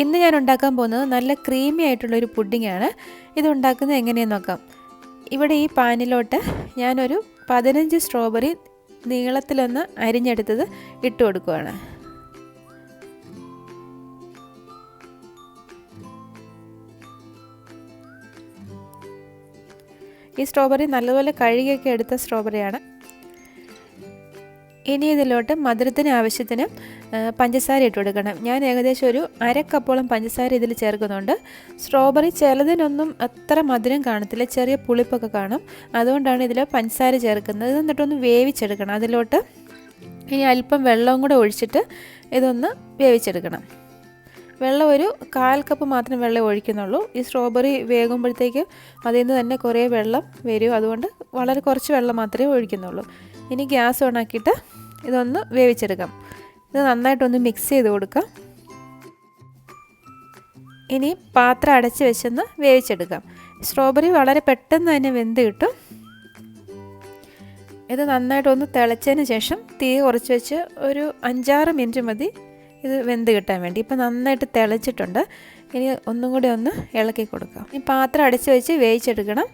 ഇന്ന് ഞാൻ ഉണ്ടാക്കാൻ പോകുന്നത് നല്ല ക്രീമി ആയിട്ടുള്ളൊരു പുഡിങ്ങാണ്. ഇത് ഉണ്ടാക്കുന്നത് എങ്ങനെയെന്ന് നോക്കാം. ഇവിടെ ഈ പാനിലോട്ട് ഞാനൊരു 15 സ്ട്രോബെറി നീളത്തിലൊന്ന് അരിഞ്ഞെടുത്തത് ഇട്ട് കൊടുക്കുകയാണ്. ഈ സ്ട്രോബെറി നല്ലപോലെ കഴുകിയൊക്കെ എടുത്ത സ്ട്രോബെറിയാണ്. ഇനി ഇതിലോട്ട് മധുരത്തിന് ആവശ്യത്തിന് പഞ്ചസാര ഇട്ട് കൊടുക്കണം. ഞാൻ ഏകദേശം ഒരു 1/2 കപ്പോളം പഞ്ചസാര ഇതിൽ ചേർക്കുന്നുണ്ട്. സ്ട്രോബെറി ചിലതിനൊന്നും അത്ര മധുരം കാണത്തില്ല, ചെറിയ പുളിപ്പൊക്കെ കാണും. അതുകൊണ്ടാണ് ഇതിൽ പഞ്ചസാര ചേർക്കുന്നത്. എന്നിട്ടൊന്ന് വേവിച്ചെടുക്കണം. അതിലോട്ട് ഇനി അല്പം വെള്ളവും കൂടെ ഒഴിച്ചിട്ട് ഇതൊന്ന് വേവിച്ചെടുക്കണം. വെള്ളം ഒരു 1/4 കപ്പ് മാത്രം വെള്ളം ഒഴിക്കുന്നുള്ളൂ. ഈ സ്ട്രോബെറി വേകുമ്പോഴത്തേക്ക് അതിൽ നിന്ന് തന്നെ കുറേ വെള്ളം വരും. അതുകൊണ്ട് വളരെ കുറച്ച് വെള്ളം മാത്രമേ ഒഴിക്കുന്നുള്ളൂ. ഇനി ഗ്യാസ് ഓണാക്കിയിട്ട് ഇതൊന്ന് വേവിച്ചെടുക്കാം. ഇത് നന്നായിട്ടൊന്ന് മിക്സ് ചെയ്ത് കൊടുക്കാം. ഇനി പാത്രം അടച്ച് വെച്ചൊന്ന് വേവിച്ചെടുക്കാം. സ്ട്രോബെറി വളരെ പെട്ടെന്ന് തന്നെ വെന്ത് കിട്ടും. ഇത് നന്നായിട്ടൊന്ന് തിളച്ചതിന് ശേഷം തീ കുറച്ച് വെച്ച് ഒരു 5-6 മിനിറ്റ് മതി ഇത് വെന്ത് കിട്ടാൻ വേണ്ടി. ഇപ്പം നന്നായിട്ട് തിളച്ചിട്ടുണ്ട്. ഇനി ഒന്നും കൂടി ഒന്ന് ഇളക്കി കൊടുക്കാം. ഈ പാത്രം അടച്ച് വെച്ച് വേവിച്ചെടുക്കണം.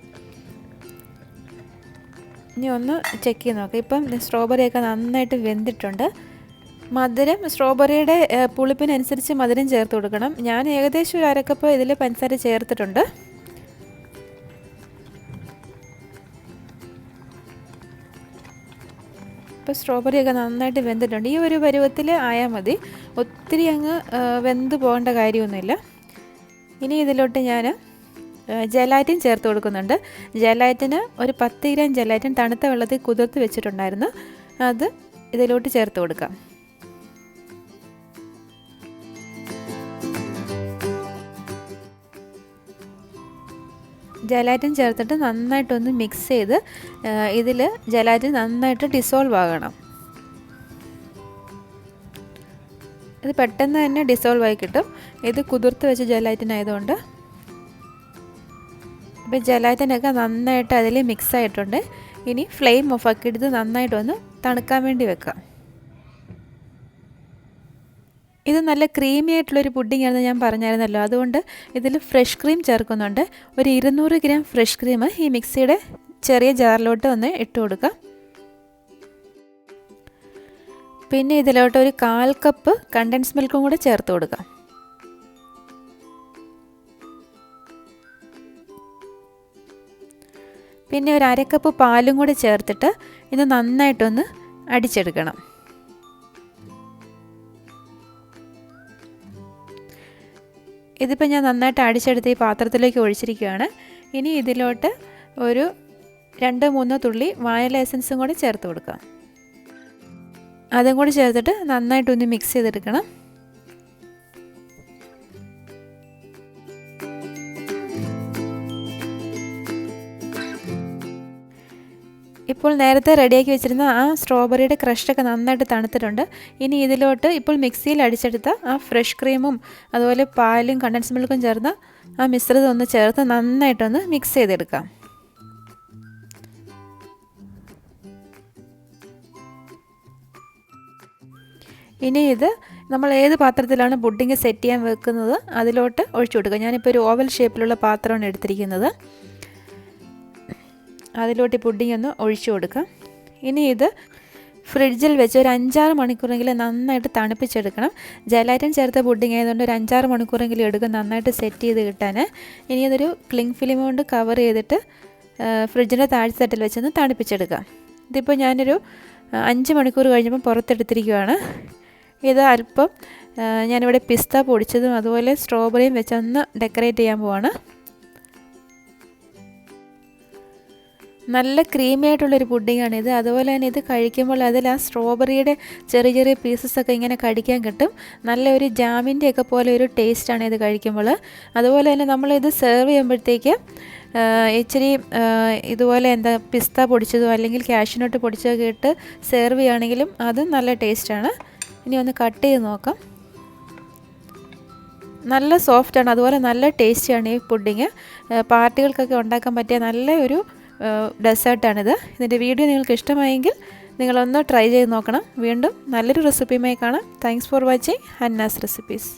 ഇനി ഒന്ന് ചെക്ക് ചെയ്ത് നോക്കാം. ഇപ്പം സ്ട്രോബെറിയൊക്കെ നന്നായിട്ട് വെന്തിട്ടുണ്ട്. മധുരം സ്ട്രോബെറിയുടെ പുളിപ്പിനനുസരിച്ച് മധുരം ചേർത്ത് കൊടുക്കണം. ഞാൻ ഏകദേശം ഒരു 1/2 കപ്പ് ഇതിൽ പഞ്ചസാര ചേർത്തിട്ടുണ്ട്. ഇപ്പോൾ സ്ട്രോബെറിയൊക്കെ നന്നായിട്ട് വെന്തിട്ടുണ്ട്. ഈ ഒരു പരുവത്തിൽ ആയാൽ മതി. ഒത്തിരി അങ്ങ് വെന്ത് പോകേണ്ട കാര്യമൊന്നുമില്ല. ഇനി ഇതിലോട്ട് ഞാൻ ജലാറ്റിൻ ചേർത്ത് കൊടുക്കുന്നുണ്ട്. ജലാറ്റിന് ഒരു 10 ഗ്രാം ജലാറ്റിൻ തണുത്ത വെള്ളത്തിൽ കുതിർത്ത് വെച്ചിട്ടുണ്ടായിരുന്നു. അത് ഇതിലോട്ട് ചേർത്ത് കൊടുക്കാം. ജലാറ്റിൻ ചേർത്തിട്ട് നന്നായിട്ടൊന്ന് മിക്സ് ചെയ്ത് ഇതിൽ ജലാറ്റിൻ നന്നായിട്ട് ഡിസോൾവ് ആകണം. ഇത് പെട്ടെന്ന് തന്നെ ഡിസോൾവ് ആയി കിട്ടും. ഇത് കുതിർത്ത് വെച്ച ജലാറ്റിൻ ആയതുകൊണ്ട്. ഇപ്പോൾ ജലാറ്റിനൊക്കെ നന്നായിട്ട് അതിൽ മിക്സ് ആയിട്ടുണ്ട്. ഇനി ഫ്ലെയിം ഓഫ് ആക്കിയിട്ട് ഇത് നന്നായിട്ടൊന്ന് തണുക്കാൻ വേണ്ടി വെക്കാം. ഇത് നല്ല ക്രീമി ആയിട്ടുള്ളൊരു പുഡിങ്ങാണെന്ന് ഞാൻ പറഞ്ഞായിരുന്നല്ലോ. അതുകൊണ്ട് ഇതിൽ ഫ്രഷ് ക്രീം ചേർക്കുന്നുണ്ട്. ഒരു 200 ഗ്രാം ഫ്രഷ് ക്രീം ഈ മിക്സിയുടെ ചെറിയ ജാറിലോട്ട് ഒന്ന് ഇട്ട് കൊടുക്കാം. പിന്നെ ഇതിലോട്ട് ഒരു 1/4 കപ്പ് കണ്ടൻസ് മിൽക്കും കൂടെ ചേർത്ത് കൊടുക്കാം. പിന്നെ ഒരു 1/2 കപ്പ് പാലും കൂടെ ചേർത്തിട്ട് ഇത് നന്നായിട്ടൊന്ന് അടിച്ചെടുക്കണം. ഇതിപ്പോൾ ഞാൻ നന്നായിട്ട് അടിച്ചെടുത്ത് ഈ പാത്രത്തിലേക്ക് ഒഴിച്ചിരിക്കുകയാണ്. ഇനി ഇതിലോട്ട് ഒരു 2-3 തുള്ളി വാനില എസൻസും കൂടി ചേർത്ത് കൊടുക്കാം. അതും കൂടി ചേർത്തിട്ട് നന്നായിട്ടൊന്ന് മിക്സ് ചെയ്തെടുക്കണം. ഇപ്പോൾ നേരത്തെ റെഡിയാക്കി വെച്ചിരുന്ന ആ സ്ട്രോബെറിയുടെ ക്രഷൊക്കെ നന്നായിട്ട് തണുത്തിട്ടുണ്ട്. ഇനി ഇതിലോട്ട് ഇപ്പോൾ മിക്സിയിൽ അടിച്ചെടുത്ത ആ ഫ്രഷ് ക്രീമും അതുപോലെ പാലും കണ്ടൻസ് മിൽക്കും ചേർന്ന് ആ മിശ്രിതം ഒന്ന് ചേർത്ത് നന്നായിട്ടൊന്ന് മിക്സ് ചെയ്തെടുക്കാം. ഇനി ഇത് നമ്മൾ ഏത് പാത്രത്തിലാണ് പുഡിങ് സെറ്റ് ചെയ്യാൻ വെക്കുന്നത് അതിലോട്ട് ഒഴിച്ചു കൊടുക്കുക. ഞാനിപ്പോൾ ഒരു ഓവൽ ഷേപ്പിലുള്ള പാത്രമാണ് എടുത്തിരിക്കുന്നത്. അതിലോട്ട് പുഡിങ് ഒന്ന് ഒഴിച്ചു കൊടുക്കാം. ഇനി ഇത് ഫ്രിഡ്ജിൽ വെച്ച് ഒരു 5-6 മണിക്കൂറെങ്കിലും നന്നായിട്ട് തണുപ്പിച്ചെടുക്കണം. ജലാറ്റിൻ ചേർത്ത പുഡിങ് ആയതുകൊണ്ട് ഒരു 5-6 മണിക്കൂറെങ്കിലും എടുക്കും നന്നായിട്ട് സെറ്റ് ചെയ്ത് കിട്ടാൻ. ഇനി അതൊരു ക്ലിങ് ഫിലിം കൊണ്ട് കവർ ചെയ്തിട്ട് ഫ്രിഡ്ജിൻ്റെ താഴ്ത്തട്ടിൽ വെച്ചൊന്ന് തണുപ്പിച്ചെടുക്കാം. ഇതിപ്പോൾ ഞാനൊരു 5 മണിക്കൂർ കഴിഞ്ഞപ്പോൾ പുറത്തെടുത്തിരിക്കുകയാണ്. ഇത് അല്പം ഞാനിവിടെ പിസ്ത പൊടിച്ചതും അതുപോലെ സ്ട്രോബെറിയും വെച്ചൊന്ന് ഡെക്കറേറ്റ് ചെയ്യാൻ പോവാണ്. നല്ല ക്രീമി ആയിട്ടുള്ളൊരു പുഡിങ്ങാണിത്. അതുപോലെ തന്നെ ഇത് കഴിക്കുമ്പോൾ അതിൽ ആ സ്ട്രോബെറിയുടെ ചെറിയ ചെറിയ പീസസൊക്കെ ഇങ്ങനെ കടിക്കാൻ കിട്ടും. നല്ല ഒരു ജാമിൻ്റെയൊക്കെ പോലെ ഒരു ടേസ്റ്റാണ് ഇത് കഴിക്കുമ്പോൾ. അതുപോലെ തന്നെ നമ്മളിത് സെർവ് ചെയ്യുമ്പോഴത്തേക്ക് ഇച്ചിരി ഇതുപോലെ പിസ്ത പൊടിച്ചതോ അല്ലെങ്കിൽ കാഷ്യൂനട്ട് പൊടിച്ചതൊക്കെ ഇട്ട് സെർവ് ചെയ്യുകയാണെങ്കിലും അതും നല്ല ടേസ്റ്റാണ്. ഇനി ഒന്ന് കട്ട് ചെയ്ത് നോക്കാം. നല്ല സോഫ്റ്റാണ്, അതുപോലെ നല്ല ടേസ്റ്റിയാണ് ഈ പുഡിങ്. പാർട്ടികൾക്കൊക്കെ ഉണ്ടാക്കാൻ പറ്റിയ നല്ല ഒരു ഡെസേർട്ടാണിത്. ഇതിൻ്റെ വീഡിയോ നിങ്ങൾക്ക് ഇഷ്ടമായെങ്കിൽ നിങ്ങളൊന്ന് ട്രൈ ചെയ്ത് നോക്കണം. വീണ്ടും നല്ലൊരു റെസിപ്പിയുമായി കാണാം. Thanks for watching Hannah's recipes.